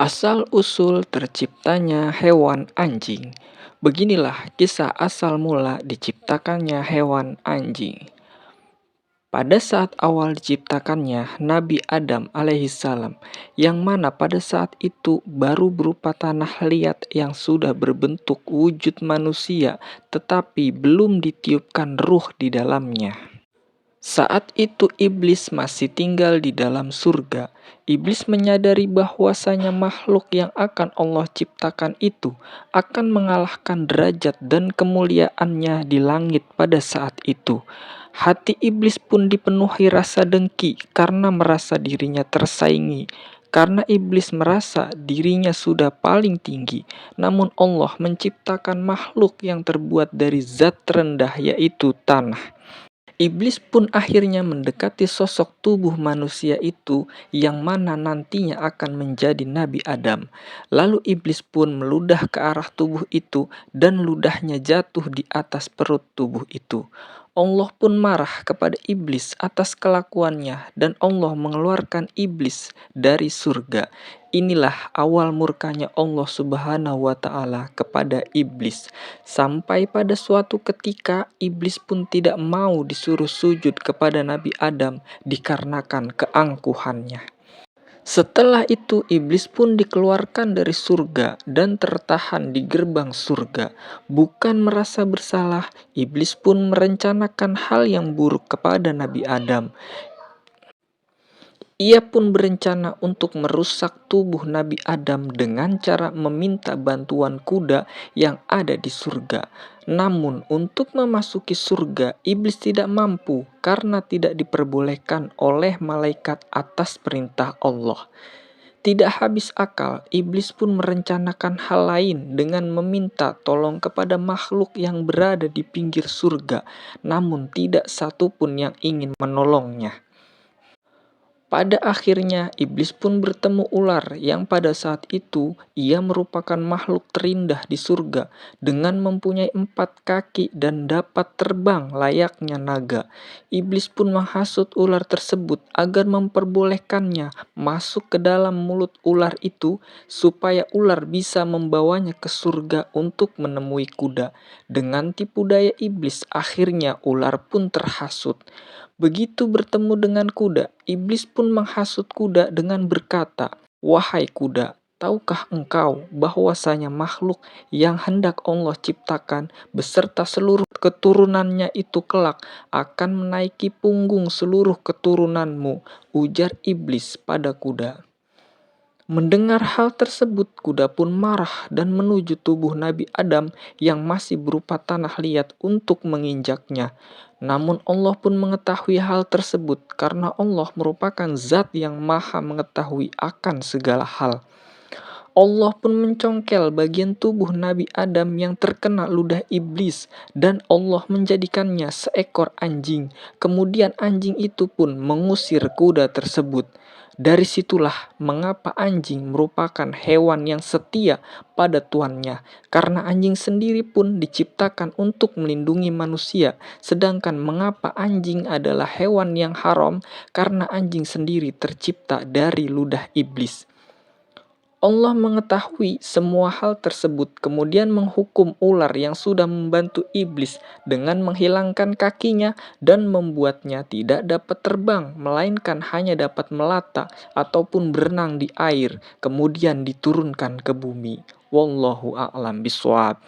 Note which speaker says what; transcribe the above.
Speaker 1: Asal-usul terciptanya hewan anjing. Beginilah kisah asal mula diciptakannya hewan anjing. Pada saat awal diciptakannya Nabi Adam alaihissalam, yang mana pada saat itu baru berupa tanah liat yang sudah berbentuk wujud manusia, tetapi belum ditiupkan ruh di dalamnya. Saat itu iblis masih tinggal di dalam surga. Iblis menyadari bahwasanya makhluk yang akan Allah ciptakan itu akan mengalahkan derajat dan kemuliaannya di langit pada saat itu. Hati iblis pun dipenuhi rasa dengki karena merasa dirinya tersaingi. Karena iblis merasa dirinya sudah paling tinggi, namun Allah menciptakan makhluk yang terbuat dari zat terendah yaitu tanah. Iblis pun akhirnya mendekati sosok tubuh manusia itu yang mana nantinya akan menjadi Nabi Adam. Lalu iblis pun meludah ke arah tubuh itu dan ludahnya jatuh di atas perut tubuh itu. Allah pun marah kepada iblis atas kelakuannya dan Allah mengeluarkan iblis dari surga. Inilah awal murkanya Allah Subhanahu wa Ta'ala kepada iblis. Sampai pada suatu ketika iblis pun tidak mau disuruh sujud kepada Nabi Adam dikarenakan keangkuhannya. Setelah itu iblis pun dikeluarkan dari surga dan tertahan di gerbang surga. Bukan merasa bersalah, iblis pun merencanakan hal yang buruk kepada Nabi Adam. Ia pun berencana untuk merusak tubuh Nabi Adam dengan cara meminta bantuan kuda yang ada di surga. Namun untuk memasuki surga, iblis tidak mampu karena tidak diperbolehkan oleh malaikat atas perintah Allah. Tidak habis akal, iblis pun merencanakan hal lain dengan meminta tolong kepada makhluk yang berada di pinggir surga, namun tidak satupun yang ingin menolongnya. Pada akhirnya, iblis pun bertemu ular yang pada saat itu ia merupakan makhluk terindah di surga dengan mempunyai 4 kaki dan dapat terbang layaknya naga. Iblis pun menghasut ular tersebut agar memperbolehkannya masuk ke dalam mulut ular itu supaya ular bisa membawanya ke surga untuk menemui kuda. Dengan tipu daya iblis, akhirnya ular pun terhasut. Begitu bertemu dengan kuda, iblis pun menghasut kuda dengan berkata, "Wahai kuda, tahukah engkau bahwasanya makhluk yang hendak Allah ciptakan beserta seluruh keturunannya itu kelak akan menaiki punggung seluruh keturunanmu?" Ujar iblis pada kuda. Mendengar hal tersebut, kuda pun marah dan menuju tubuh Nabi Adam yang masih berupa tanah liat untuk menginjaknya. Namun Allah pun mengetahui hal tersebut karena Allah merupakan zat yang maha mengetahui akan segala hal. Allah pun mencongkel bagian tubuh Nabi Adam yang terkena ludah iblis dan Allah menjadikannya seekor anjing. Kemudian anjing itu pun mengusir kuda tersebut. Dari situlah mengapa anjing merupakan hewan yang setia pada tuannya, karena anjing sendiri pun diciptakan untuk melindungi manusia, sedangkan mengapa anjing adalah hewan yang haram, karena anjing sendiri tercipta dari ludah iblis. Allah mengetahui semua hal tersebut, kemudian menghukum ular yang sudah membantu iblis dengan menghilangkan kakinya dan membuatnya tidak dapat terbang, melainkan hanya dapat melata ataupun berenang di air, kemudian diturunkan ke bumi. Wallahu a'lam bishawab.